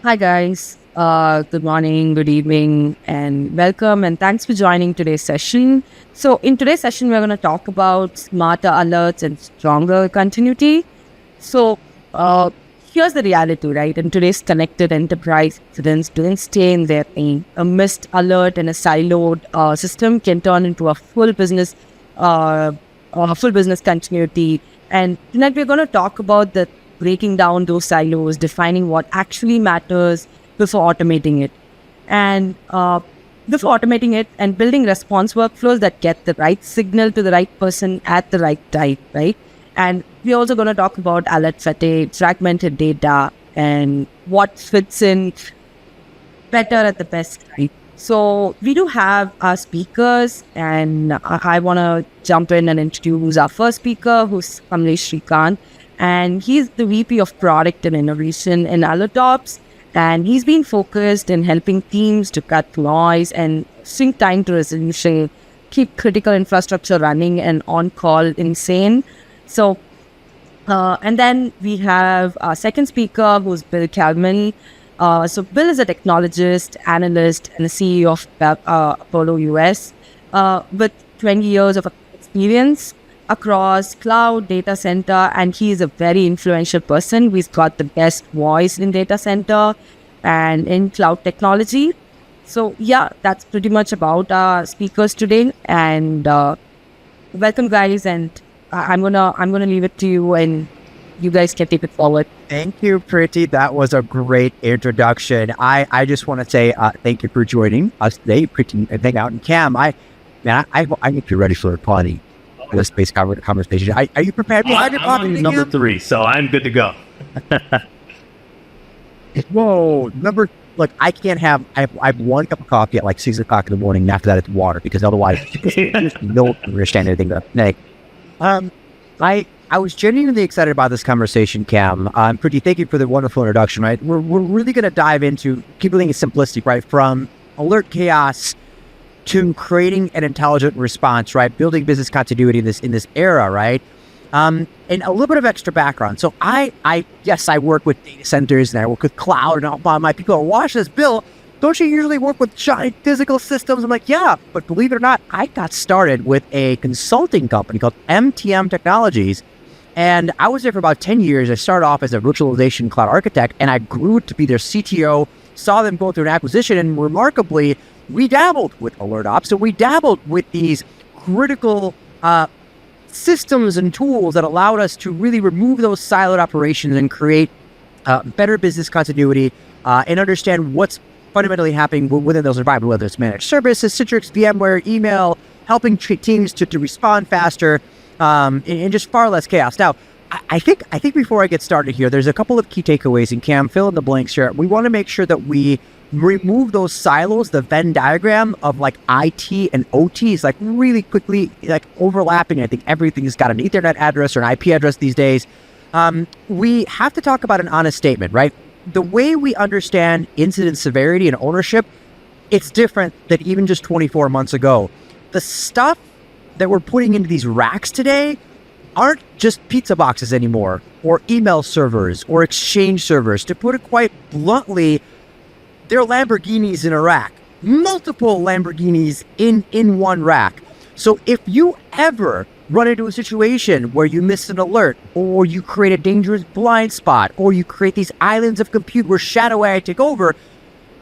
Hi, guys. Good morning, good evening, and welcome. And thanks for joining today's session. So, in today's session, we're going to talk about smarter alerts and stronger continuity. So, here's the reality, right? In today's connected enterprise, incidents don't stay in their lane. A missed alert in a siloed system can turn into uh, a full business continuity. And tonight, we're going to talk about the breaking down those silos, defining what actually matters before automating it. And before automating it and building response workflows that get the right signal to the right person at the right time, right? And we're also going to talk about alert fatigue, fragmented data, and what fits in better at the best time. So we do have our speakers, and I want to jump in and introduce our first speaker, who's Kamalesh Srikanth, and he's the VP of Product and Innovation in AlertOps, and he's been focused in helping teams to cut noise and sync time to resolution, keep critical infrastructure running and on call insane. So, and then we have our second speaker, who's Bill Kleyman. So Bill is a technologist, analyst, and the CEO of Apollo US, with 20 years of experience across cloud, data center, and he is a very influential person. He's got the best voice in data center and in cloud technology. So yeah, that's pretty much about our speakers today. And welcome, guys. And I'm gonna leave it to you, and you guys can take it forward. Thank you, Priti. That was a great introduction. I just want to say thank you for joining us today, Priti, and hang out. And Cam, I get you ready for a party. The space conversation. Are you prepared? I'm on number 3, so I'm good to go. Whoa, look, I have one cup of coffee at like 6 o'clock in the morning, and after that it's water, because otherwise you don't understand anything. I was genuinely excited about this conversation, Cam. Priti, thank you for the wonderful introduction, right? We're really going to dive into keeping it simplistic, right? From alert chaos to creating an intelligent response, right? Building business continuity in this era, right? And a little bit of extra background. So I work with data centers, and I work with cloud, and all my people are watching this. Bill, don't you usually work with giant physical systems? I'm like, yeah, but believe it or not, I got started with a consulting company called MTM Technologies, and I was there for about 10 years. I started off as a virtualization cloud architect, and I grew to be their CTO, saw them go through an acquisition, and remarkably, we dabbled with AlertOps, so we dabbled with these critical systems and tools that allowed us to really remove those siloed operations and create better business continuity and understand what's fundamentally happening within those environments, whether it's managed services, Citrix, VMware, email, helping teams to respond faster and just far less chaos. Now, I think before I get started here, there's a couple of key takeaways, and Cam, fill in the blanks here. We want to make sure that we remove those silos, the Venn diagram of like IT and OT is like really quickly like overlapping. I think everything's got an Ethernet address or an IP address these days. We have to talk about an honest statement, right? The way we understand incident severity and ownership, it's different than even just 24 months ago. The stuff that we're putting into these racks today aren't just pizza boxes anymore, or email servers, or exchange servers. To put it quite bluntly, they're Lamborghinis in a rack. Multiple Lamborghinis in one rack. So if you ever run into a situation where you miss an alert, or you create a dangerous blind spot, or you create these islands of compute where shadow AI take over,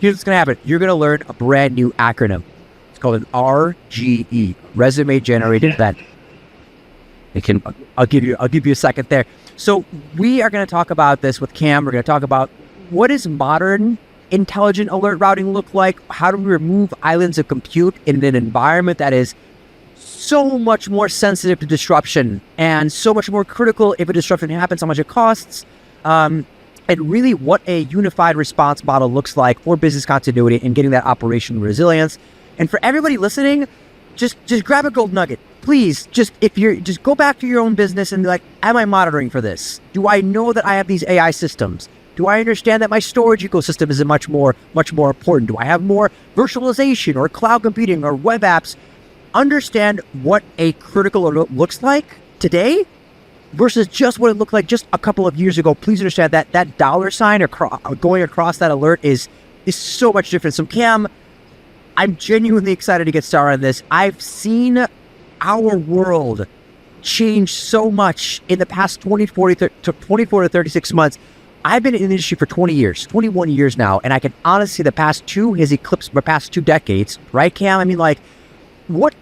here's what's going to happen. You're going to learn a brand new acronym. It's called an RGE, Resume Generated Event. I'll give you a second there. So we are going to talk about this with Cam. We're going to talk about what is modern intelligent alert routing look like? How do we remove islands of compute in an environment that is so much more sensitive to disruption and so much more critical if a disruption happens, how much it costs, and really what a unified response model looks like for business continuity and getting that operational resilience. And for everybody listening, just grab a gold nugget. Please, just go back to your own business and be like, am I monitoring for this? Do I know that I have these AI systems? Do I understand that my storage ecosystem is much more important? Do I have more virtualization or cloud computing or web apps? Understand what a critical alert looks like today versus just what it looked like just a couple of years ago. Please understand that that dollar sign going across that alert is so much different. So Cam, I'm genuinely excited to get started on this. I've seen our world change so much in the past 24 to 36 months. I've been in the industry for 20 years, 21 years now, and I can honestly say the past two has eclipsed my past 2 decades, right, Cam? I mean, like, what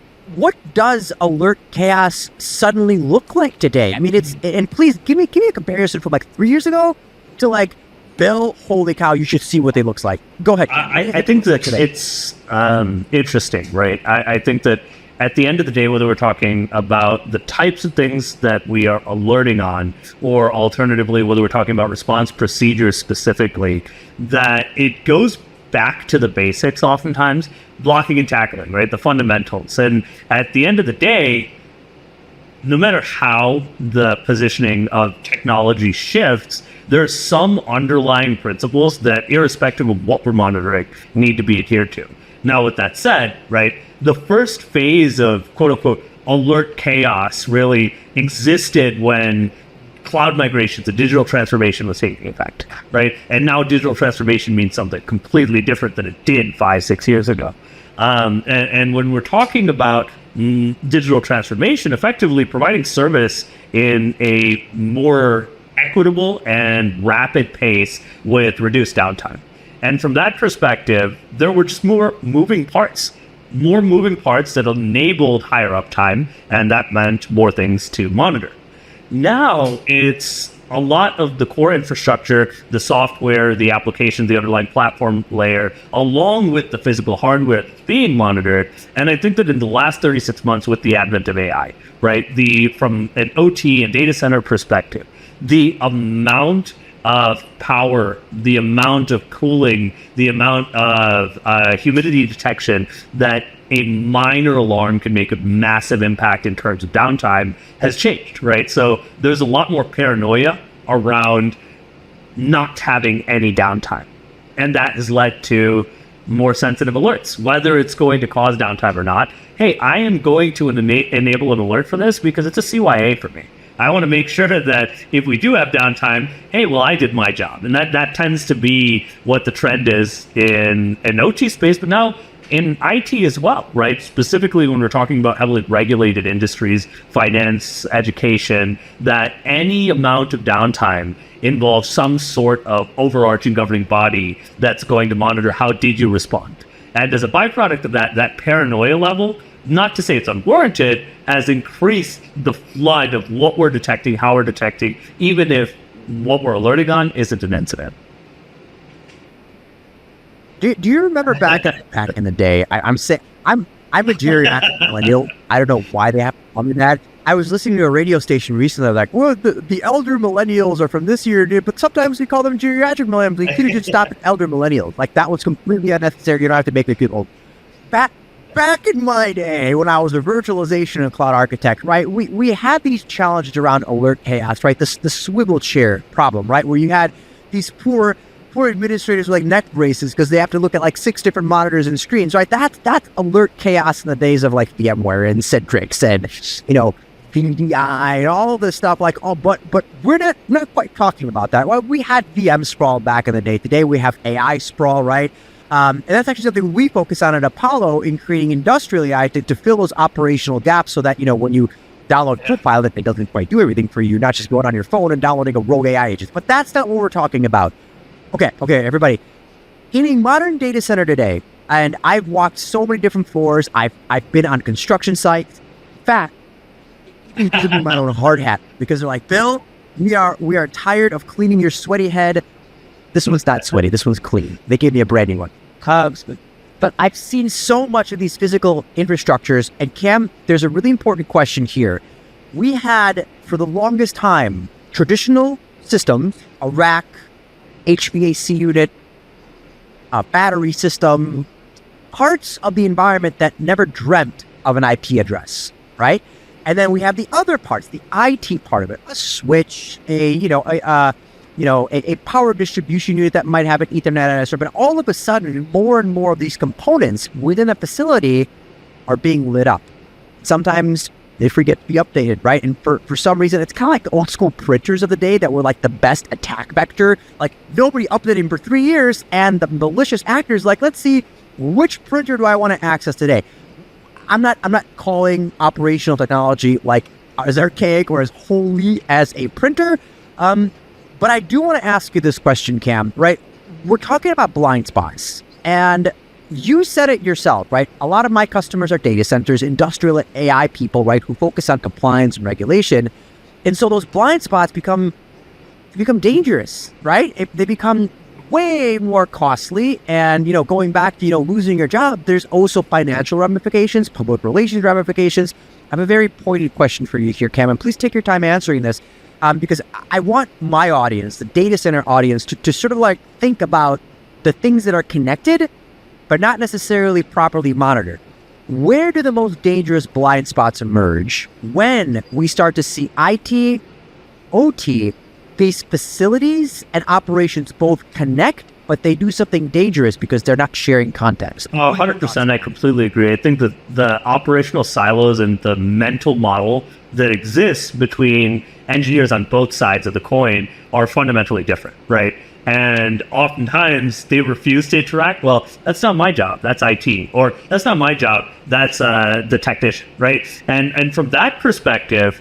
does alert chaos suddenly look like today? I mean, and please give me a comparison from like 3 years ago to like, Bill, holy cow, you should see what they looks like. Go ahead. I think that it's interesting, right? I think that at the end of the day, whether we're talking about the types of things that we are alerting on, or alternatively, whether we're talking about response procedures specifically, that it goes back to the basics oftentimes, blocking and tackling, right? The fundamentals. And at the end of the day, no matter how the positioning of technology shifts, there are some underlying principles that, irrespective of what we're monitoring, need to be adhered to. Now, with that said, right, the first phase of quote-unquote alert chaos really existed when cloud migrations and digital transformation was taking effect, right? And now digital transformation means something completely different than it did 5-6 years ago. And when we're talking about digital transformation, effectively providing service in a more equitable and rapid pace with reduced downtime. And from that perspective, there were just more moving parts that enabled higher uptime, and that meant more things to monitor. Now it's a lot of the core infrastructure, the software, the application, the underlying platform layer, along with the physical hardware that's being monitored. And I think that in the last 36 months with the advent of AI, right, from an OT and data center perspective, the amount of power, the amount of cooling, the amount of humidity detection that a minor alarm can make a massive impact in terms of downtime has changed, right? So there's a lot more paranoia around not having any downtime. And that has led to more sensitive alerts, whether it's going to cause downtime or not. Hey, I am going to enable an alert for this because it's a CYA for me. I want to make sure that if we do have downtime, hey, well, I did my job. And that tends to be what the trend is in an OT space, but now in IT as well, right? Specifically when we're talking about heavily regulated industries, finance, education, that any amount of downtime involves some sort of overarching governing body that's going to monitor how did you respond. And as a byproduct of that paranoia level, not to say it's unwarranted, has increased the flood of what we're detecting, how we're detecting, even if what we're alerting on isn't an incident. Do you remember back in the day? I'm a geriatric millennial. I don't know why they have to call me that. I was listening to a radio station recently. They're like, well, the elder millennials are from this year, but sometimes we call them geriatric millennials. You could have just stopped at elder millennials. Like, that was completely unnecessary. You don't have to make the people Back in my day, when I was a virtualization and cloud architect, right, we had these challenges around alert chaos, right? The swivel chair problem, right, where you had these poor administrators with like neck braces because they have to look at like 6 different monitors and screens, right? That's alert chaos in the days of like VMware and Citrix and, PDI and all this stuff, but we're not quite talking about that. Well, we had VM sprawl back in the day. Today we have AI sprawl, right? And that's actually something we focus on at Apollo in creating industrial AI to fill those operational gaps so that, when you download Copilot, it doesn't quite do everything for you. You're not just going on your phone and downloading a rogue AI agent. But that's not what we're talking about. Okay, everybody. In a modern data center today, and I've walked so many different floors, I've been on construction sites. In fact, I'm giving my own hard hat because they're like, Bill, we are tired of cleaning your sweaty head. This one's not sweaty. This one's clean. They gave me a brand new one. But I've seen so much of these physical infrastructures. And Cam, there's a really important question here. We had, for the longest time, traditional systems, a rack, HVAC unit, a battery system, parts of the environment that never dreamt of an IP address, right? And then we have the other parts, the IT part of it, a switch, a power distribution unit that might have an Ethernet address, but all of a sudden, more and more of these components within a facility are being lit up. Sometimes they forget to be updated, right? And for some reason, it's kind of like the old school printers of the day that were like the best attack vector. Like nobody updated them for 3 years, and the malicious actors like, let's see, which printer do I want to access today? I'm not calling operational technology like as archaic or as holy as a printer. But I do want to ask you this question, Cam, right? We're talking about blind spots, and you said it yourself, right? A lot of my customers are data centers, industrial AI people, right, who focus on compliance and regulation. And so those blind spots become dangerous, right? They become way more costly. And, going back to, losing your job, there's also financial ramifications, public relations ramifications. I have a very pointed question for you here, Cam, and please take your time answering this, because I want my audience, the data center audience, to sort of like think about the things that are connected, but not necessarily properly monitored. Where do the most dangerous blind spots emerge? When we start to see IT, OT based facilities and operations both connect, but they do something dangerous because they're not sharing context. 100%. I completely agree. I think that the operational silos and the mental model that exists between engineers on both sides of the coin are fundamentally different, right? And oftentimes they refuse to interact. Well, that's not my job. That's IT. Or that's not my job. That's the technician, right? And from that perspective,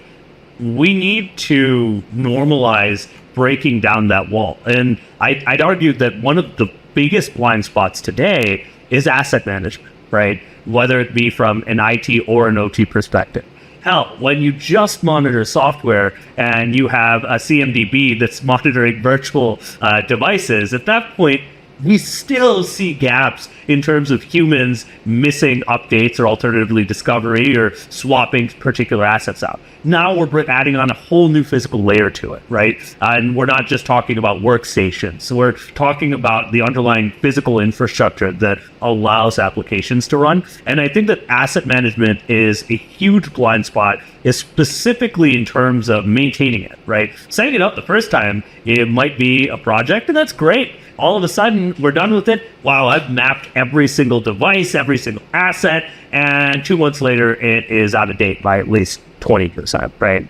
we need to normalize breaking down that wall. And I'd argue that one of the biggest blind spots today is asset management, right? Whether it be from an IT or an OT perspective. Hell, when you just monitor software and you have a CMDB that's monitoring virtual devices, at that point, we still see gaps in terms of humans missing updates or alternatively discovery or swapping particular assets out. Now we're adding on a whole new physical layer to it, right? And we're not just talking about workstations. So we're talking about the underlying physical infrastructure that allows applications to run. And I think that asset management is a huge blind spot, is specifically in terms of maintaining it, right? Setting it up the first time, it might be a project, and that's great. All of a sudden, we're done with it. Wow, I've mapped every single device, every single asset, and 2 months later, it is out of date by at least 20%, right?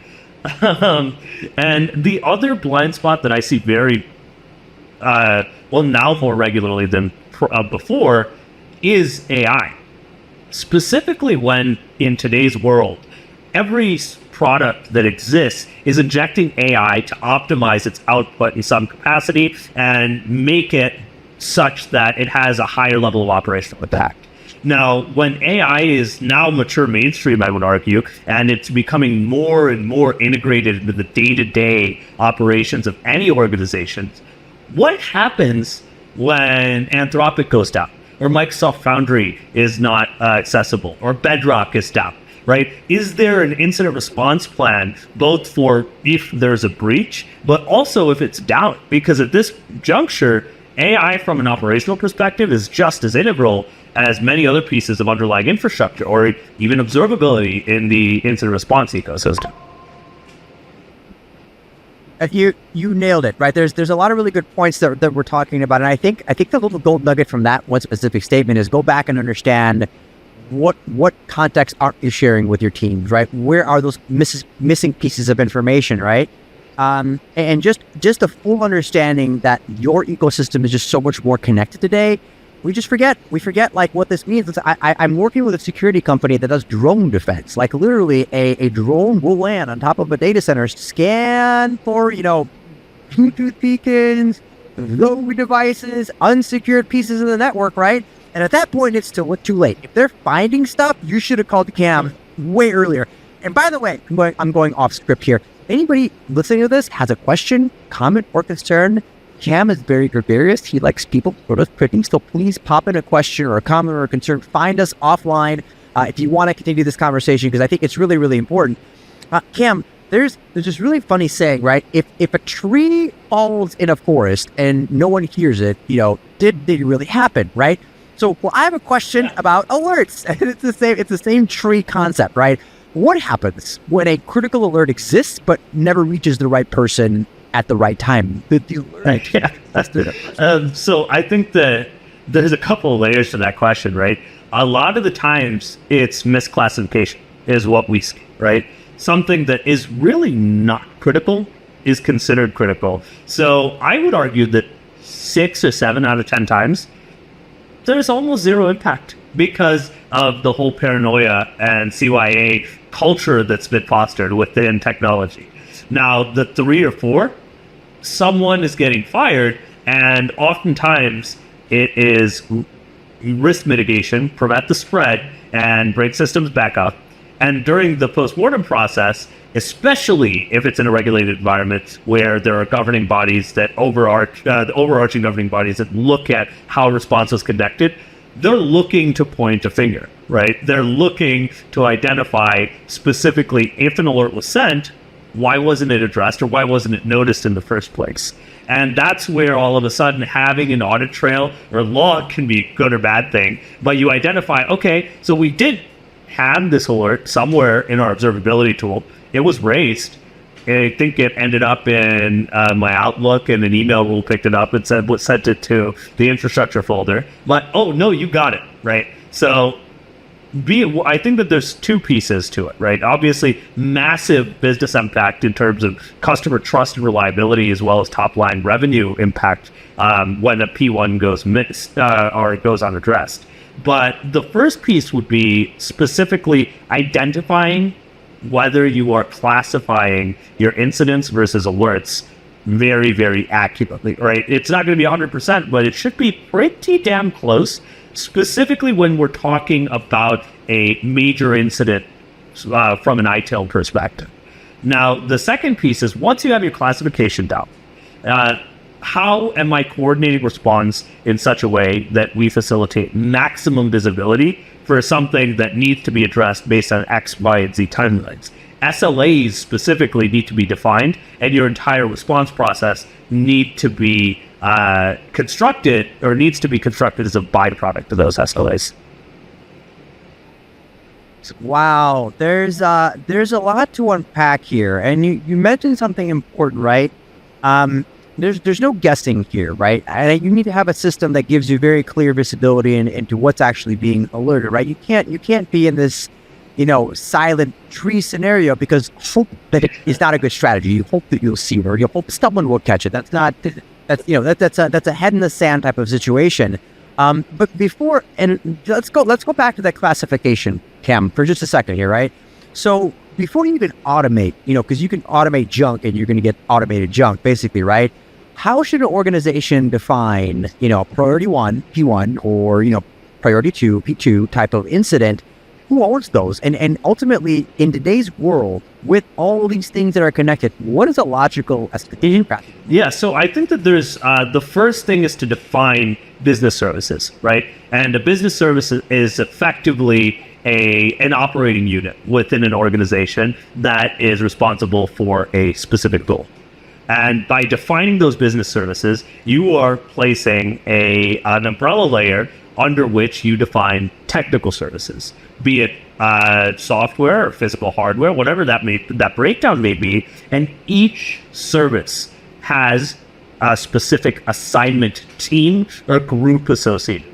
And the other blind spot that I see very, now more regularly than before, is AI. Specifically when in today's world, every product that exists is injecting AI to optimize its output in some capacity and make it such that it has a higher level of operational impact. Now, when AI is now mature mainstream, I would argue, and it's becoming more and more integrated into the day-to-day operations of any organization, what happens when Anthropic goes down, or Microsoft Foundry is not accessible, or Bedrock is down? Right? Is there an incident response plan, both for if there's a breach, but also if it's down? Because at this juncture, AI from an operational perspective is just as integral as many other pieces of underlying infrastructure, or even observability in the incident response ecosystem. You nailed it, right? There's a lot of really good points that we're talking about, and I think the little gold nugget from that one specific statement is go back and understand what context aren't you sharing with your teams, right? Where are those missing pieces of information, right? And just a full understanding that your ecosystem is just so much more connected today. We forget like what this means. I'm working with a security company that does drone defense. Like literally a drone will land on top of a data center, scan for, Bluetooth beacons, low devices, unsecured pieces of the network, right? And at that point, it's too late. If they're finding stuff, you should have called Cam way earlier. And by the way, I'm going off script here. Anybody listening to this has a question, comment, or concern, Cam is very gregarious. He likes people, photos, printing. So please pop in a question or a comment or a concern. Find us offline if you want to continue this conversation, because I think it's really, really important. Cam, there's this really funny saying, right? If a tree falls in a forest and no one hears it, did it really happen, right? So, I have a question about alerts, and it's the same tree concept, right? What happens when a critical alert exists but never reaches the right person at the right time? The alert. Right, yeah, that's it. So I think that there's a couple of layers to that question, right? A lot of the times it's misclassification, is what we see, right? Something that is really not critical is considered critical. So I would argue that 6 or 7 out of 10 times, there's almost zero impact because of the whole paranoia and CYA culture that's been fostered within technology. Now, the 3 or 4, someone is getting fired, and oftentimes it is risk mitigation, prevent the spread, and bring systems back up. And during the post-mortem process, especially if it's in a regulated environment where there are governing bodies that the overarching governing bodies that look at how response was conducted, they're looking to point a finger, right? They're looking to identify specifically if an alert was sent, why wasn't it addressed or why wasn't it noticed in the first place? And that's where all of a sudden having an audit trail or log can be a good or bad thing. But you identify, okay, so we did have this alert somewhere in our observability tool. It was raised. I think it ended up in my Outlook, and an email rule picked it up and sent it to the infrastructure folder. But, oh, no, you got it, right? So I think that there's 2 pieces to it, right? Obviously, massive business impact in terms of customer trust and reliability, as well as top-line revenue impact when a P1 goes missed or goes unaddressed. But the first piece would be specifically identifying whether you are classifying your incidents versus alerts very, very accurately, right? It's not going to be 100%, but it should be pretty damn close, specifically when we're talking about a major incident from an ITIL perspective. Now, the second piece is once you have your classification down, how am I coordinating response in such a way that we facilitate maximum visibility for something that needs to be addressed based on X, Y, and Z timelines? SLAs specifically need to be defined, and your entire response process needs to be constructed as a byproduct of those SLAs. Wow, there's a lot to unpack here, and you mentioned something important, right? There's no guessing here, right? And you need to have a system that gives you very clear visibility into what's actually being alerted, right? You can't be in this, silent tree scenario, because hope that it is not a good strategy. You hope that you'll see it, or you hope someone will catch it. That's a head in the sand type of situation. But before, and let's go back to that classification, Cam, for just a second here, right? So before you even automate, because you can automate junk and you're going to get automated junk, basically, right? How should an organization define, priority 1, P1, or, priority 2, P2 type of incident? Who owns those? And ultimately, in today's world, with all these things that are connected, what is a logical escalation path? Yeah, so I think that there's the first thing is to define business services, right? And a business service is effectively an operating unit within an organization that is responsible for a specific goal. And by defining those business services, you are placing an umbrella layer under which you define technical services, be it software or physical hardware, whatever that breakdown may be. And each service has a specific assignment team or group associated.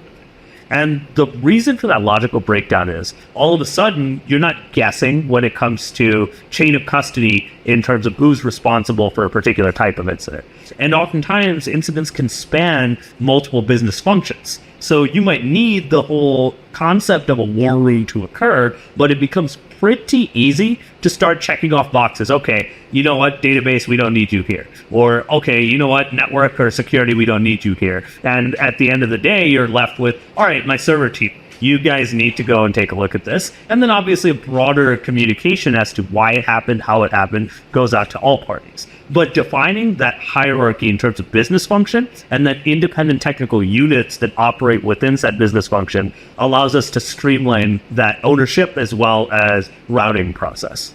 And the reason for that logical breakdown is all of a sudden you're not guessing when it comes to chain of custody in terms of who's responsible for a particular type of incident. And oftentimes incidents can span multiple business functions. So you might need the whole concept of a war room to occur, but it becomes pretty easy to start checking off boxes. Okay, you know what, database, we don't need you here. Or, okay, you know what, network or security, we don't need you here. And at the end of the day, you're left with, all right, my server team, you guys need to go and take a look at this. And then obviously a broader communication as to why it happened, how it happened, goes out to all parties. But defining that hierarchy in terms of business function and then independent technical units that operate within that business function allows us to streamline that ownership as well as routing process.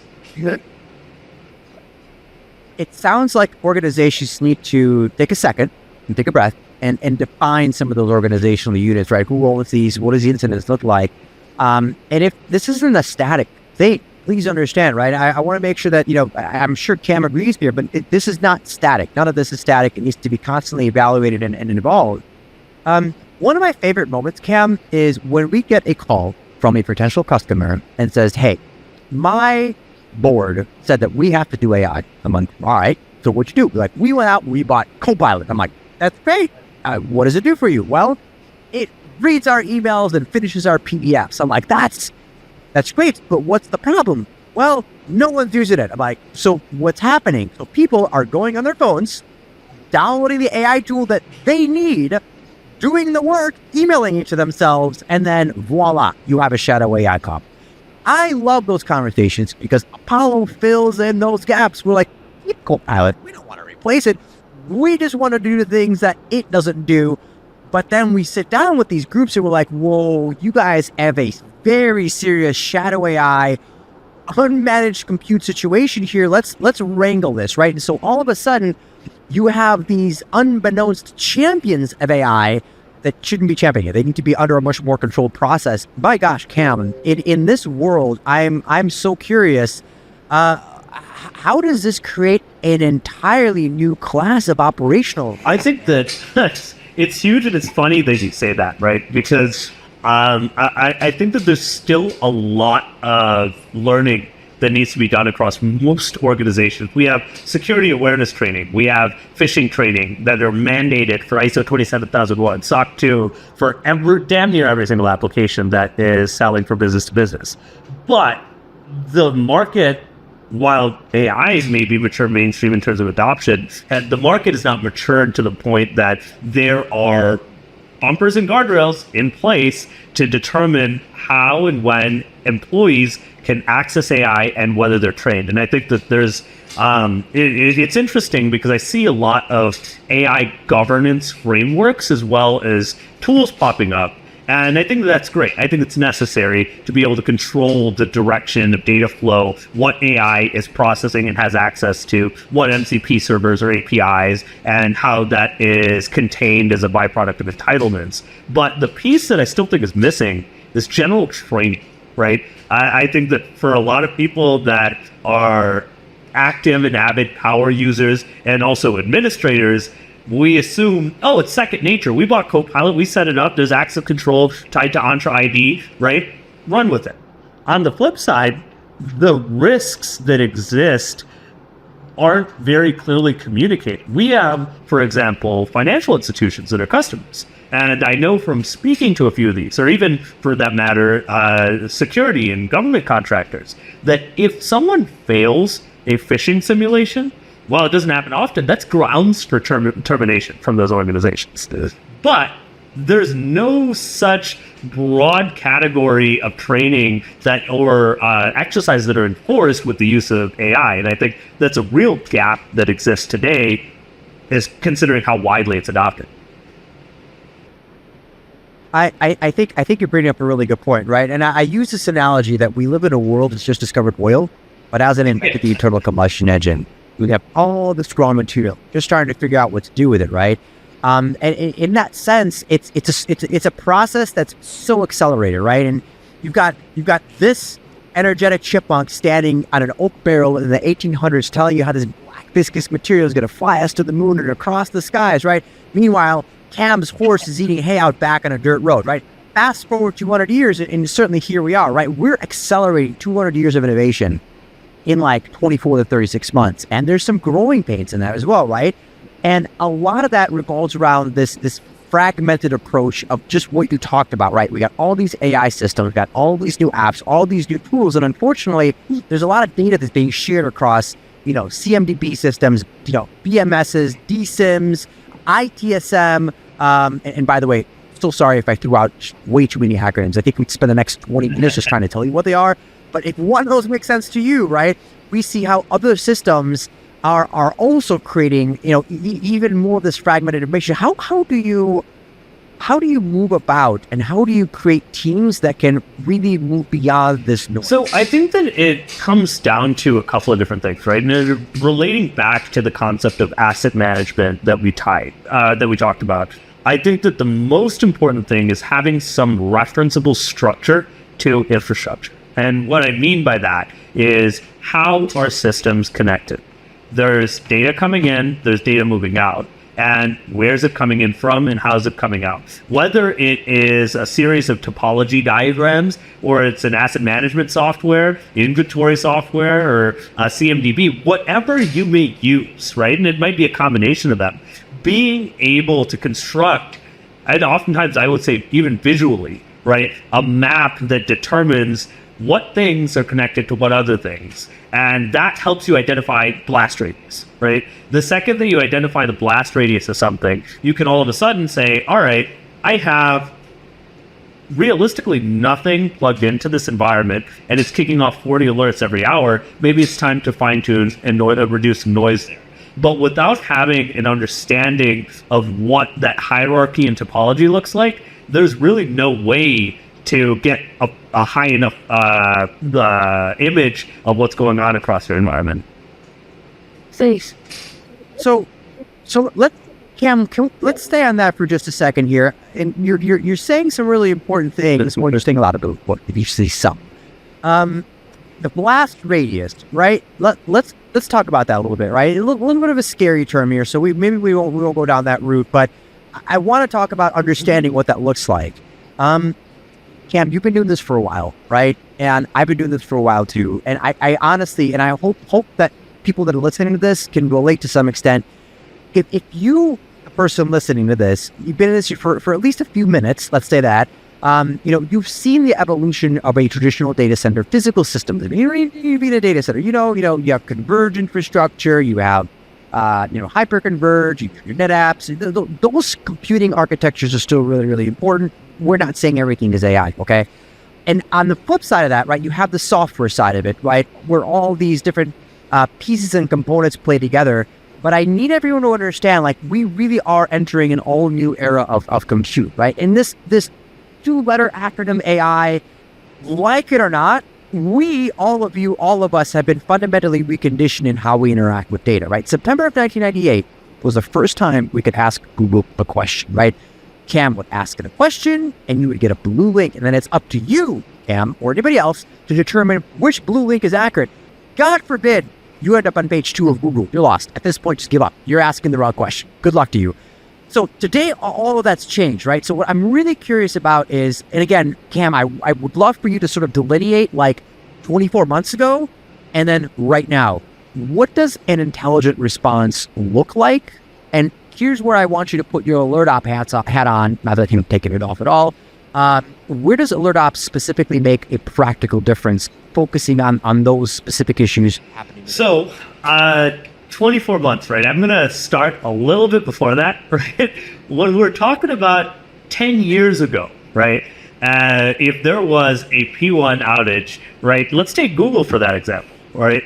It sounds like organizations need to take a second and take a breath and define some of those organizational units, right? Who owns these? What does the incidents look like? And if this isn't a static thing, please understand, right? I want to make sure that, I'm sure Cam agrees here, but this is not static. None of this is static. It needs to be constantly evaluated and evolved. One of my favorite moments, Cam, is when we get a call from a potential customer and says, hey, my board said that we have to do AI. I'm like, all right, so what'd you do? Like, we went out, we bought Copilot. I'm like, that's great. What does it do for you? Well, it reads our emails and finishes our PDFs. I'm like, that's great, but what's the problem? Well, no one's using it. I'm like, so what's happening? So people are going on their phones, downloading the AI tool that they need, doing the work, emailing it to themselves, and then voila, you have a shadow AI comp. I love those conversations because Apollo fills in those gaps. We're like, Copilot, we don't want to replace it. We just want to do the things that it doesn't do. But then we sit down with these groups and we're like, whoa, you guys have a very serious shadow AI, unmanaged compute situation here. Let's wrangle this, right? And so all of a sudden, you have these unbeknownst champions of AI that shouldn't be championing it. They need to be under a much more controlled process. My gosh, Cam, in this world, I'm so curious. How does this create an entirely new class of operational? I think that it's huge, and it's funny that you say that, right? Because I think that there's still a lot of learning that needs to be done across most organizations. We have security awareness training. We have phishing training that are mandated for ISO 27001, SOC 2 for damn near every single application that is selling for business to business. But the market, while AI may be mature mainstream in terms of adoption, and the market is not matured to the point that there are bumpers and guardrails in place to determine how and when employees can access AI and whether they're trained. And I think that there's, it's interesting because I see a lot of AI governance frameworks as well as tools popping up. And I think that's great. I think it's necessary to be able to control the direction of data flow, what AI is processing and has access to, what MCP servers or APIs, and how that is contained as a byproduct of entitlements. But the piece that I still think is missing is general training, right? I think that for a lot of people that are active and avid power users and also administrators, we assume, oh, it's second nature. We bought Copilot, we set it up, there's access control tied to Entra ID, right? Run with it. On the flip side, the risks that exist aren't very clearly communicated. We have, for example, financial institutions that are customers. And I know from speaking to a few of these, or even for that matter, security and government contractors, that if someone fails a phishing simulation, while it doesn't happen often, that's grounds for termination from those organizations. But there's no such broad category of training that or exercises that are enforced with the use of AI. And I think that's a real gap that exists today, is considering how widely it's adopted. I think you're bringing up a really good point, right? And I use this analogy that we live in a world that's just discovered oil, but hasn't invented the internal combustion engine. We have all this raw material, just trying to figure out what to do with it, right? And in that sense, it's a process that's so accelerated, right? And you've got this energetic chipmunk standing on an oak barrel in the 1800s, telling you how this black viscous material is going to fly us to the moon and across the skies, right? Meanwhile, Cam's horse is eating hay out back on a dirt road, right? Fast forward 200 years, and certainly here we are, right? We're accelerating 200 years of innovation in like 24 to 36 months. And there's some growing pains in that as well, right? And a lot of that revolves around this fragmented approach of just what you talked about, right? We got all these AI systems, we got all these new apps, all these new tools. And unfortunately, there's a lot of data that's being shared across, CMDB systems, BMSs, DSIMs, ITSM. And by the way, still sorry if I threw out way too many acronyms. I think we'd spend the next 20 minutes just trying to tell you what they are. But if one of those makes sense to you, right, we see how other systems are also creating, even more of this fragmented information. How do you move about, and how do you create teams that can really move beyond this noise? So I think that it comes down to a couple of different things, right? And relating back to the concept of asset management that we talked about, I think that the most important thing is having some referenceable structure to infrastructure. And what I mean by that is, how are systems connected? There's data coming in, there's data moving out. and where's it coming in from and how's it coming out. Whether it is a series of topology diagrams or it's an asset management software, inventory software, or a CMDB, whatever you may use, right? And it might be a combination of them. Being able to construct, and oftentimes I would say even visually, right, a map that determines what things are connected to what other things. And that helps you identify blast radius, right? The second that you identify the blast radius of something, you can all of a sudden say, all right, I have realistically nothing plugged into this environment and it's kicking off 40 alerts every hour. Maybe it's time to fine tune and reduce noise there. But without having an understanding of what that hierarchy and topology looks like, there's really no way to get a high enough the image of what's going on across your environment. Thanks. So let's stay on that for just a second here. And you're saying some really important things. Well, you're saying a lot about what you see some. The blast radius, right? Let's talk about that a little bit, right? A little bit of a scary term here, so we won't go down that route. But I want to talk about understanding what that looks like. Cam, you've been doing this for a while, right? And I've been doing this for a while too. And I honestly, and I hope that people that are listening to this can relate to some extent. If you, a person listening to this, you've been in this for at least a few minutes, let's say that, you've seen the evolution of a traditional data center physical system. You've been a data center, you have converge infrastructure, you have, hyper-converge, you have your NetApps. Those computing architectures are still really, really important. We're not saying everything is AI, okay? And on the flip side of that, right, you have the software side of it, right, where all these different pieces and components play together. But I need everyone to understand, like, we really are entering an all new era of compute, right? And this two-letter acronym AI, like it or not, all of us have been fundamentally reconditioned in how we interact with data, right? September of 1998 was the first time we could ask Google a question, right? Cam would ask it a question and you would get a blue link, and then it's up to you, Cam, or anybody else to determine which blue link is accurate. God forbid you end up on page 2 of Google. You're lost. At this point, just give up. You're asking the wrong question. Good luck to you. So today, all of that's changed, right? So what I'm really curious about is, and again, Cam, I would love for you to sort of delineate like 24 months ago and then right now. What does an intelligent response look like? And here's where I want you to put your AlertOps hat on, not that you've taken it off at all. Where does AlertOps specifically make a practical difference, focusing on those specific issues happening? So, 24 months, right? I'm going to start a little bit before that, right? When we're talking about 10 years ago, right? If there was a P1 outage, right? Let's take Google for that example, right?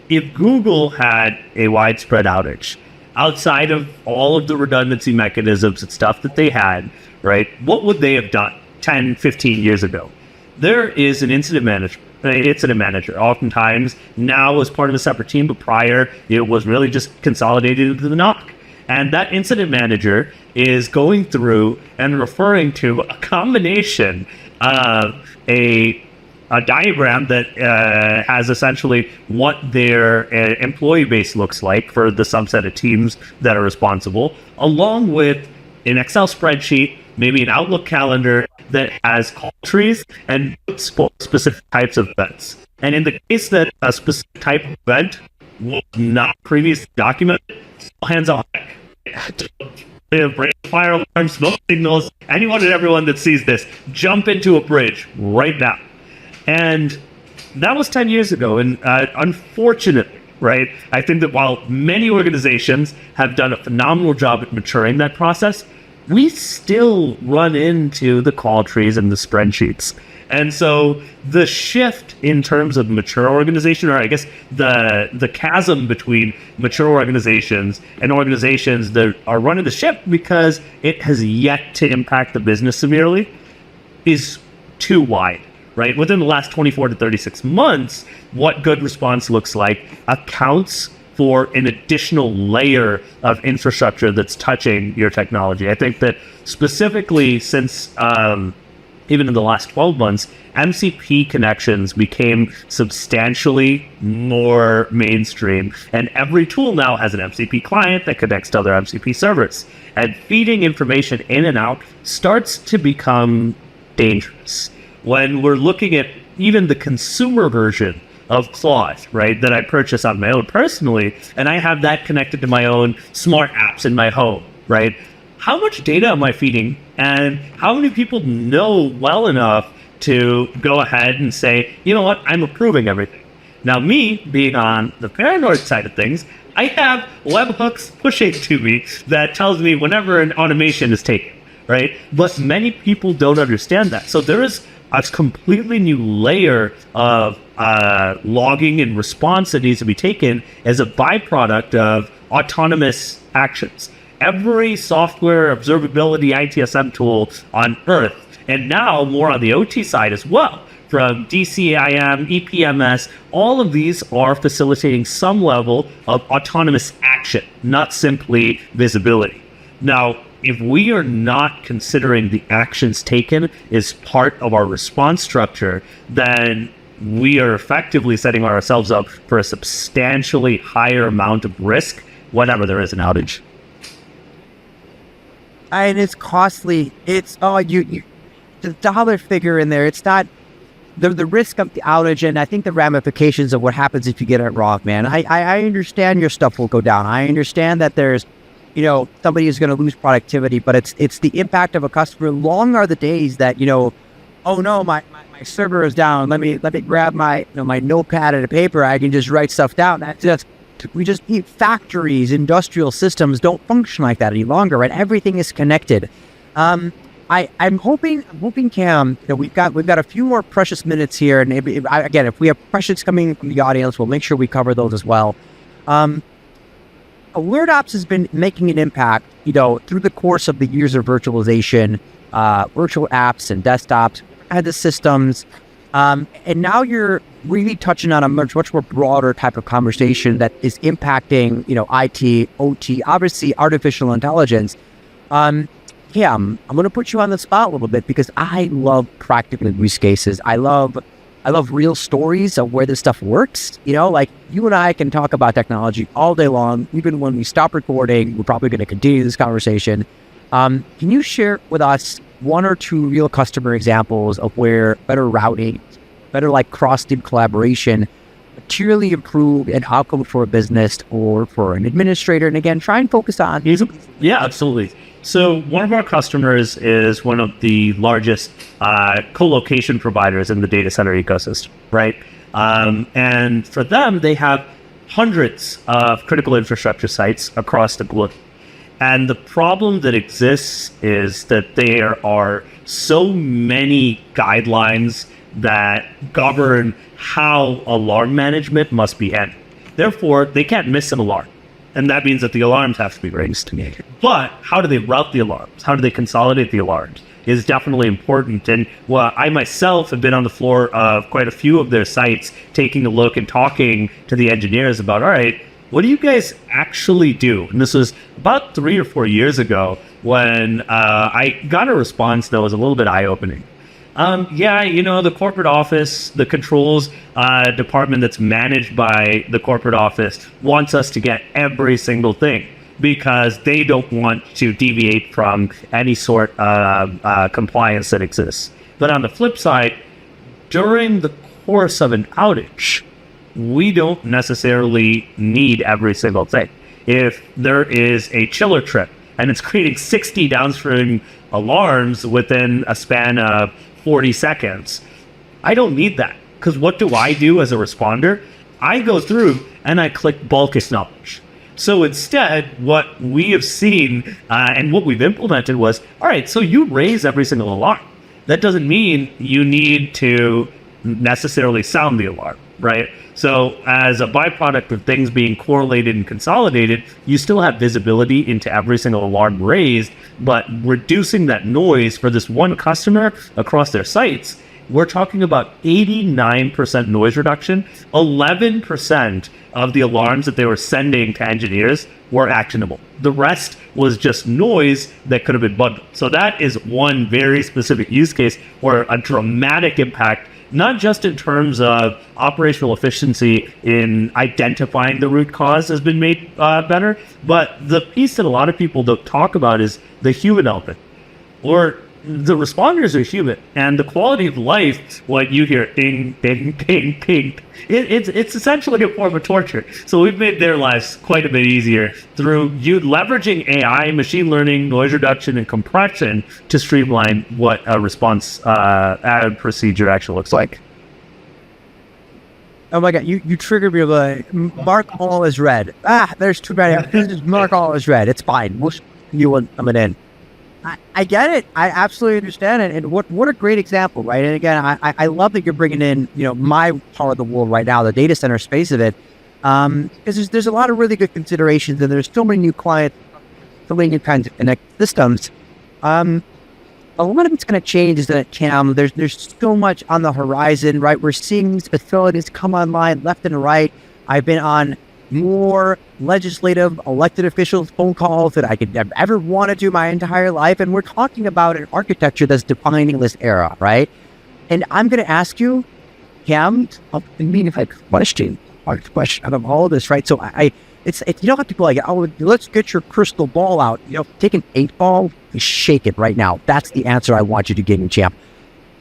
If Google had a widespread outage, outside of all of the redundancy mechanisms and stuff that they had, right, what would they have done 10, 15 years ago? There is an incident manager. Oftentimes, now as part of a separate team, but prior, it was really just consolidated into the NOC. And that incident manager is going through and referring to a combination of a diagram that has essentially what their employee base looks like for the subset of teams that are responsible, along with an Excel spreadsheet, maybe an Outlook calendar that has call trees and specific types of events. And in the case that a specific type of event was not previously documented, all hands on deck. Fire alarm, smoke signals, anyone and everyone that sees this, jump into a bridge right now. And that was 10 years ago. And unfortunately, right, I think that while many organizations have done a phenomenal job at maturing that process, we still run into the call trees and the spreadsheets. And so the shift in terms of mature organization, or I guess the chasm between mature organizations and organizations that are running the ship because it has yet to impact the business severely, is too wide. Right? Within the last 24 to 36 months, what good response looks like accounts for an additional layer of infrastructure that's touching your technology. I think that specifically since even in the last 12 months, MCP connections became substantially more mainstream. And every tool now has an MCP client that connects to other MCP servers. And feeding information in and out starts to become dangerous. When we're looking at even the consumer version of Claude, right, that I purchase on my own personally, and I have that connected to my own smart apps in my home, right? How much data am I feeding, and how many people know well enough to go ahead and say, you know what, I'm approving everything. Now, me being on the paranoid side of things, I have webhooks pushing to me that tells me whenever an automation is taken, right? But many people don't understand that. So there is a completely new layer of logging and response that needs to be taken as a byproduct of autonomous actions. Every software observability ITSM tool on Earth, and now more on the OT side as well, from DCIM, EPMS, all of these are facilitating some level of autonomous action, not simply visibility. Now, if we are not considering the actions taken as part of our response structure, then we are effectively setting ourselves up for a substantially higher amount of risk whenever there is an outage. And it's costly. It's, the dollar figure in there, it's not the risk of the outage, and I think the ramifications of what happens if you get it wrong, man. I understand your stuff will go down. I understand that there's, somebody is going to lose productivity, but it's the impact of a customer. Long are the days that, oh no, my server is down. Let me grab my my notepad and a paper. I can just write stuff down. We just need factories, industrial systems don't function like that any longer, right? Everything is connected. I'm hoping, Cam, we've got a few more precious minutes here, and again, if we have questions coming from the audience, we'll make sure we cover those as well. AlertOps has been making an impact, through the course of the years of virtualization, virtual apps and desktops, had the systems, and now you're really touching on a much more broader type of conversation that is impacting, IT, OT, obviously artificial intelligence. Cam, I'm going to put you on the spot a little bit because I love practical use cases. I love real stories of where this stuff works. Like you and I can talk about technology all day long. Even when we stop recording, we're probably going to continue this conversation. Can you share with us one or two real customer examples of where better routing, better like cross-team collaboration materially improved an outcome for a business or for an administrator? And again, try and focus on. Yeah, absolutely. So one of our customers is one of the largest co-location providers in the data center ecosystem, right? And for them, they have hundreds of critical infrastructure sites across the globe. And the problem that exists is that there are so many guidelines that govern how alarm management must be handled. Therefore, they can't miss an alarm. And that means that the alarms have to be raised. But how do they route the alarms? How do they consolidate the alarms is definitely important. And I myself have been on the floor of quite a few of their sites, taking a look and talking to the engineers about, all right, what do you guys actually do? And this was about 3 or 4 years ago when I got a response that was a little bit eye-opening. The corporate office, the controls department that's managed by the corporate office wants us to get every single thing because they don't want to deviate from any sort of compliance that exists. But on the flip side, during the course of an outage, we don't necessarily need every single thing. If there is a chiller trip and it's creating 60 downstream alarms within a span of 40 seconds, I don't need that. Because what do I do as a responder? I go through and I click bulk acknowledge. So instead, what we have seen and what we've implemented was, all right, so you raise every single alarm. That doesn't mean you need to necessarily sound the alarm, right? So as a byproduct of things being correlated and consolidated, you still have visibility into every single alarm raised, but reducing that noise for this one customer across their sites we're talking about 89% noise reduction. 11% of the alarms that they were sending to engineers were actionable. The rest was just noise that could have been bundled. So that is one very specific use case where a dramatic impact, not just in terms of operational efficiency in identifying the root cause, has been made better, but the piece that a lot of people don't talk about is the human element, or the responders are human, and the quality of life, what you hear, ding, ding, ding, ding, it's essentially a form of torture. So we've made their lives quite a bit easier through you leveraging AI, machine learning, noise reduction, and compression to streamline what a response procedure actually looks like. Oh my God, you triggered me with mark all as red. There's too many. Just mark all as red. It's fine. You want coming in. I get it. I absolutely understand it. And what a great example, right? And again, I love that you're bringing in, my part of the world right now, the data center space of it. Because there's a lot of really good considerations, and there's so many new clients, so many new kinds of connected systems. A lot of it's going to change is that, Cam, there's so much on the horizon, right? We're seeing these facilities come online left and right. I've been on more legislative elected officials phone calls that I could ever want to do my entire life. And we're talking about an architecture that's defining this era, right? And I'm going to ask you, Cam, if I question out of all of this, right? So you don't have to go like, oh, let's get your crystal ball out. Take an 8-ball and shake it right now. That's the answer I want you to give me, champ.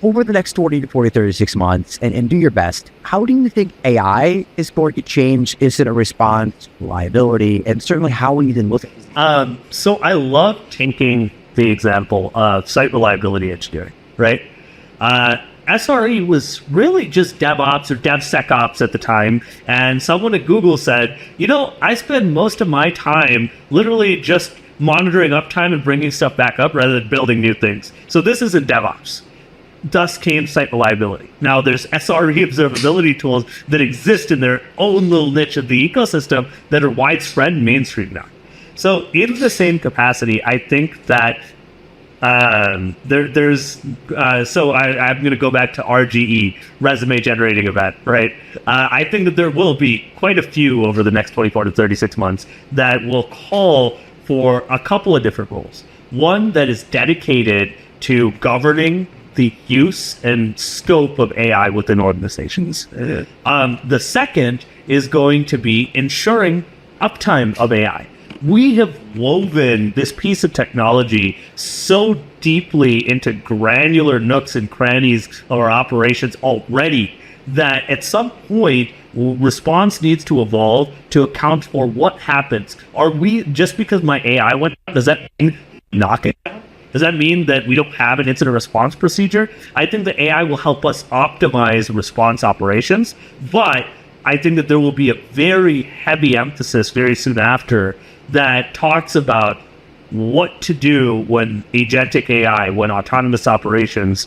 Over the next 20 to 40, 36 months, and do your best, how do you think AI is going to change incident response, reliability, and certainly how we even look at it? So I love taking the example of site reliability engineering, right? SRE was really just DevOps or DevSecOps at the time, and someone at Google said, I spend most of my time literally just monitoring uptime and bringing stuff back up rather than building new things. So this isn't DevOps. Thus came site reliability. Now there's SRE observability tools that exist in their own little niche of the ecosystem that are widespread and mainstream now. So in the same capacity, I think that I'm going to go back to RGE, resume generating event, right? I think that there will be quite a few over the next 24 to 36 months that will call for a couple of different roles. One that is dedicated to governing the use and scope of AI within organizations. The second is going to be ensuring uptime of AI. We have woven this piece of technology so deeply into granular nooks and crannies of our operations already that at some point response needs to evolve to account for what happens. Are we, just because my AI went down, does that mean knock it down? Does that mean that we don't have an incident response procedure? I think the AI will help us optimize response operations, but I think that there will be a very heavy emphasis very soon after that talks about what to do when agentic AI, when autonomous operations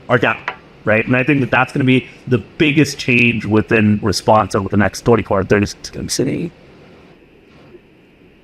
are down, right? And I think that that's going to be the biggest change within response over the next 24 or 36 months.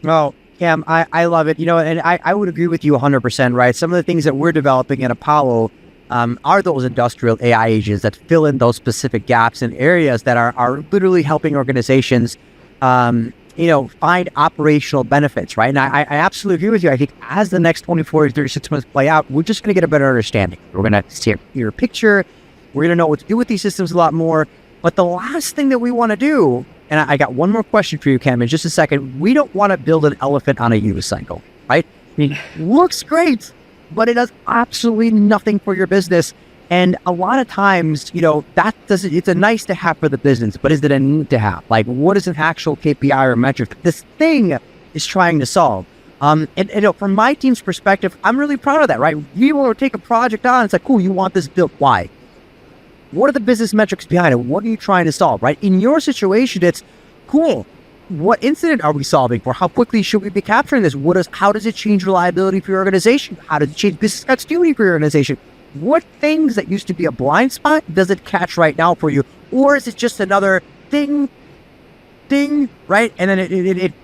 Well, Cam, I love it. And I would agree with you 100%, right? Some of the things that we're developing at Apollo are those industrial AI agents that fill in those specific gaps in areas that are literally helping organizations, find operational benefits, right? And I absolutely agree with you. I think as the next 24 to 36 months play out, we're just going to get a better understanding. We're going to see a clearer picture. We're going to know what to do with these systems a lot more. But the last thing that we want to do, and I got one more question for you, Cam, in just a second. We don't want to build an elephant on a unicycle, right? I mean, looks great, but it does absolutely nothing for your business. And a lot of times, it's a nice to have for the business, but is it a need to have? Like, what is an actual KPI or metric that this thing is trying to solve? And from my team's perspective, I'm really proud of that, right? We will take a project on. It's like, cool, you want this built. Why? What are the business metrics behind it? What are you trying to solve, right? In your situation, it's cool. What incident are we solving for? How quickly should we be capturing this? How does it change reliability for your organization? How does it change business continuity for your organization? What things that used to be a blind spot does it catch right now for you? Or is it just another ding, right? And then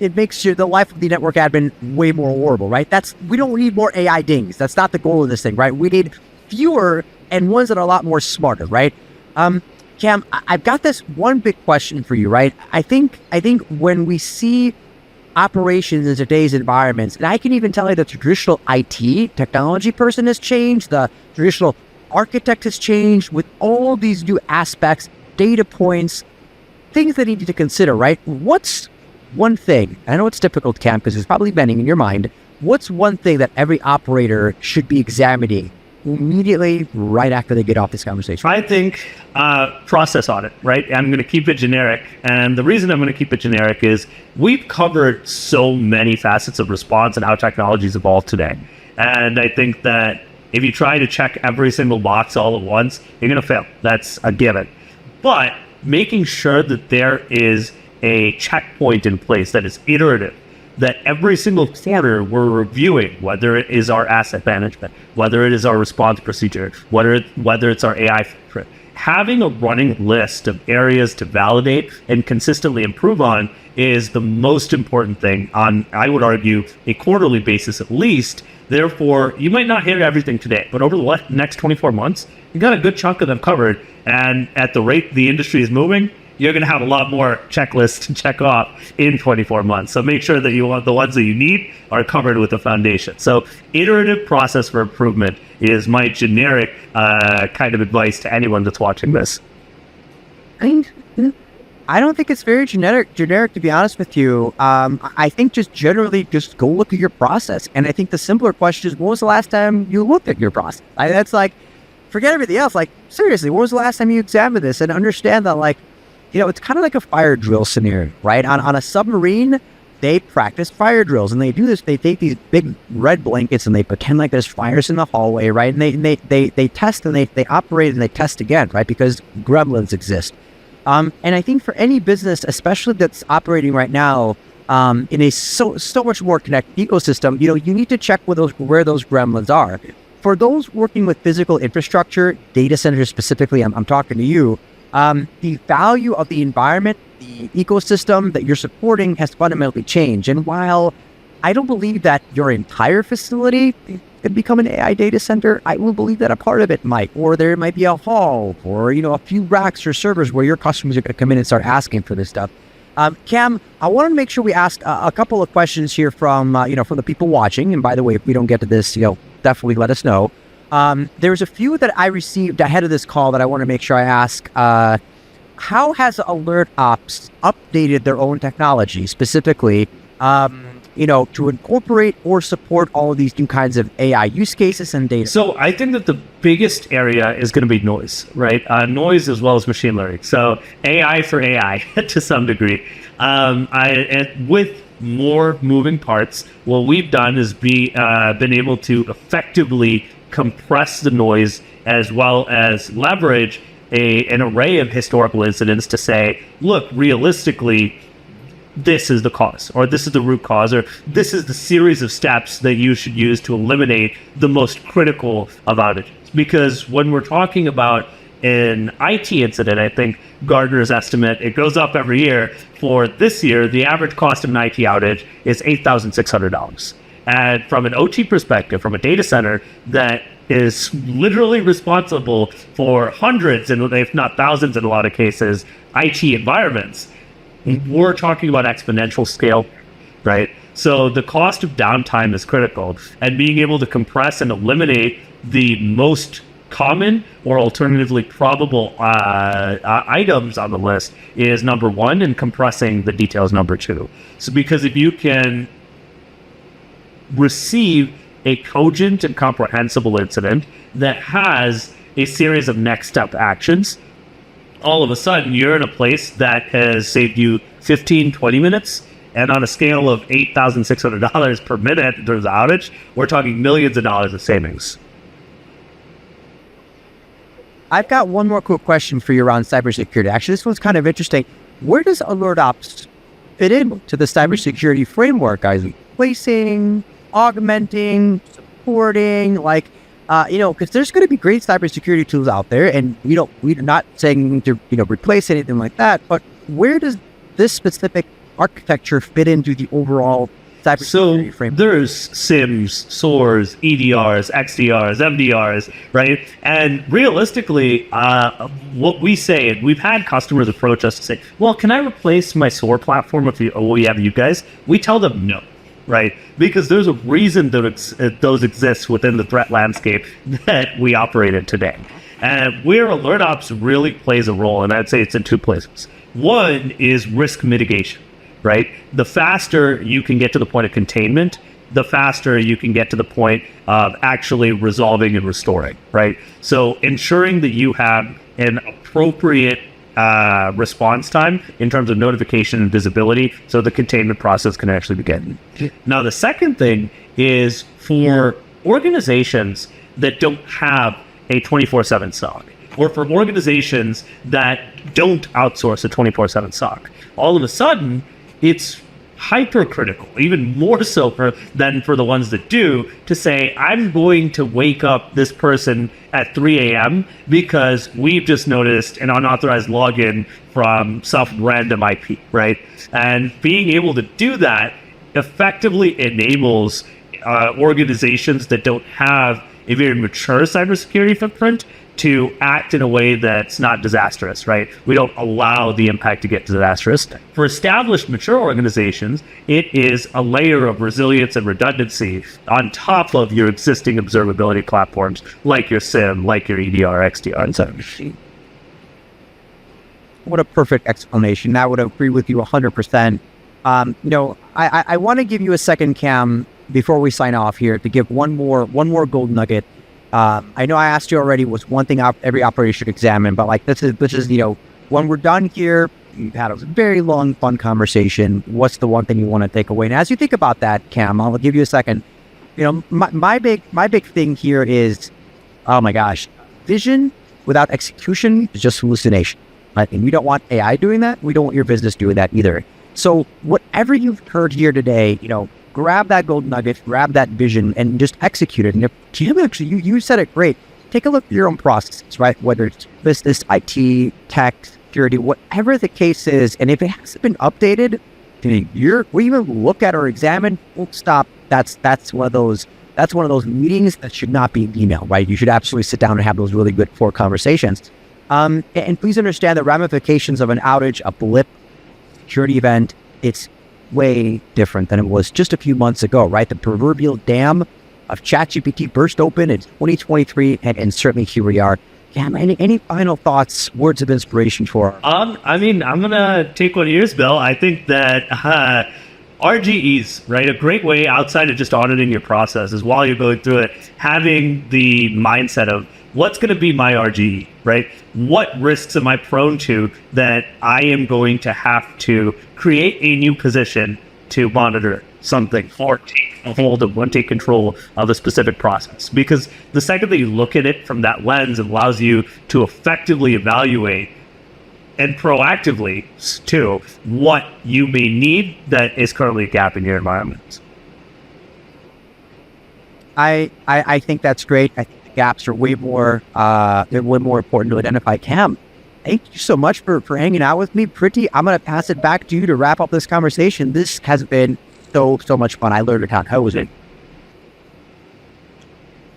it makes the life of the network admin way more horrible, right? We don't need more AI dings. That's not the goal of this thing, right? We need fewer and ones that are a lot more smarter, right? Cam, I've got this one big question for you, right? I think when we see operations in today's environments, and I can even tell you the traditional IT technology person has changed, the traditional architect has changed with all these new aspects, data points, things that you need to consider, right? What's one thing, I know it's difficult, Cam, because there's probably many in your mind, what's one thing that every operator should be examining immediately right after they get off this conversation? I think process audit, right? I'm going to keep it generic. And the reason I'm going to keep it generic is we've covered so many facets of response and how technology's evolved today. And I think that if you try to check every single box all at once, you're going to fail. That's a given. But making sure that there is a checkpoint in place that is iterative, that every single quarter we're reviewing, whether it is our asset management, whether it is our response procedure, whether it's our AI footprint, having a running list of areas to validate and consistently improve on is the most important thing on, I would argue, a quarterly basis at least. Therefore, you might not hit everything today, but over the next 24 months, you got a good chunk of them covered. And at the rate the industry is moving, you're going to have a lot more checklists to check off in 24 months. So make sure that you want the ones that you need are covered with the foundation. So iterative process for improvement is my generic kind of advice to anyone that's watching this. I don't think it's very generic, to be honest with you. I think just generally just go look at your process. And I think the simpler question is, when was the last time you looked at your process? That's like, forget everything else. Like, seriously, when was the last time you examined this? And understand that, like, it's kind of like a fire drill scenario, right? On a submarine, they practice fire drills, and they do this. They take these big red blankets and they pretend like there's fires in the hallway, right? And they test and they operate and they test again, right? Because gremlins exist. And I think for any business, especially that's operating right now in a so much more connected ecosystem, you need to check where those gremlins are. For those working with physical infrastructure, data centers specifically, I'm talking to you. The value of the environment, the ecosystem that you're supporting has fundamentally changed. And while I don't believe that your entire facility could become an AI data center, I will believe that a part of it might, or there might be a hall, or a few racks or servers where your customers are going to come in and start asking for this stuff. Cam, I want to make sure we ask a couple of questions here from from the people watching. And by the way, if we don't get to this, definitely let us know. There's a few that I received ahead of this call that I want to make sure I ask. How has AlertOps updated their own technology, specifically, to incorporate or support all of these new kinds of AI use cases and data? So I think that the biggest area is going to be noise, right? Noise as well as machine learning. So AI for AI to some degree. And with more moving parts, what we've done is been able to effectively compress the noise as well as leverage an array of historical incidents to say, look, realistically, this is the cause, or this is the root cause, or this is the series of steps that you should use to eliminate the most critical of outages. Because when we're talking about an IT incident, I think Gartner's estimate, it goes up every year. For this year, the average cost of an IT outage is $8,600. And from an OT perspective, from a data center that is literally responsible for hundreds, and if not thousands in a lot of cases, IT environments, we're talking about exponential scale, right? So the cost of downtime is critical, and being able to compress and eliminate the most common or alternatively probable items on the list is number one, and compressing the details number two. So because if you can receive a cogent and comprehensible incident that has a series of next step actions, all of a sudden you're in a place that has saved you 15, 20 minutes. And on a scale of $8,600 per minute there's an outage, we're talking millions of dollars of savings. I've got one more quick question for you around cybersecurity. Actually, this one's kind of interesting. Where does AlertOps fit into the cybersecurity framework? Are you replacing, augmenting, supporting, because there's going to be great cybersecurity tools out there, and we're not saying to replace anything like that, but where does this specific architecture fit into the overall So there's SIMs, SOARs, EDRs, XDRs, MDRs, right? And realistically, what we say, and we've had customers approach us to say, well, can I replace my SOAR platform if we have you guys? We tell them no, right? Because there's a reason that those exist within the threat landscape that we operate in today. And where AlertOps really plays a role, and I'd say it's in two places. One is risk mitigation, right? The faster you can get to the point of containment, the faster you can get to the point of actually resolving and restoring, right? So ensuring that you have an appropriate response time in terms of notification and visibility so the containment process can actually begin. Now, the second thing is for organizations that don't have a 24/7 SOC, or for organizations that don't outsource a 24/7 SOC. All of a sudden, it's hypercritical, even more so than for the ones that do, to say, I'm going to wake up this person at 3 a.m. because we've just noticed an unauthorized login from some random IP, right? And being able to do that effectively enables organizations that don't have a very mature cybersecurity footprint to act in a way that's not disastrous, right? We don't allow the impact to get disastrous. For established, mature organizations, it is a layer of resilience and redundancy on top of your existing observability platforms, like your SIM, like your EDR, XDR, and so on. What a perfect explanation. I would agree with you 100%. I want to give you a second, Cam, before we sign off here, to give one more gold nugget. I know I asked you already what's one thing every operator should examine, but like this is when we're done here, you've had a very long, fun conversation. What's the one thing you want to take away? And as you think about that, Cam, I'll give you a second. My big thing here is, oh my gosh, vision without execution is just hallucination. Right? And we don't want AI doing that. We don't want your business doing that either. So whatever you've heard here today, grab that gold nugget, grab that vision, and just execute it. And if Jim, actually, you said it great. Take a look at your own processes, right? Whether it's business, IT, tech, security, whatever the case is. And if it hasn't been updated, we even look at or examine, we'll stop. That's one of those meetings that should not be email, right? You should absolutely sit down and have those really good core conversations. And please understand the ramifications of an outage, a blip, security event. It's way different than it was just a few months ago, right? The proverbial dam of ChatGPT burst open in 2023, and certainly here we are. Cam, any final thoughts, words of inspiration for? I'm gonna take one of yours, Bill. I think that RGEs, right? A great way outside of just auditing your processes while you're going through it, having the mindset of what's going to be my RGE, right? What risks am I prone to that I am going to have to create a new position to monitor something or take a hold of one, take control of a specific process? Because the second that you look at it from that lens, it allows you to effectively evaluate and proactively too what you may need that is currently a gap in your environment. I think that's great. I think the gaps are way more important to identify. Cam, thank you so much for hanging out with me. I'm going to pass it back to you to wrap up this conversation. This has been so much fun. I learned a ton. How was it?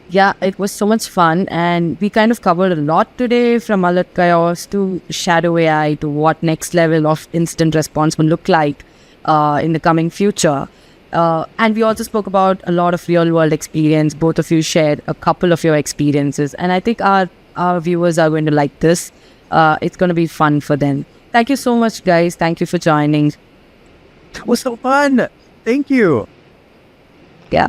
Yeah, it was so much fun, and we kind of covered a lot today, from alert chaos to shadow AI to what next level of instant response will look like in the coming future. And we also spoke about a lot of real world experience. Both of you shared a couple of your experiences, and I think our viewers are going to like this. It's going to be fun for them. Thank you so much, guys. Thank you for joining. It was so fun. Thank you. Yeah.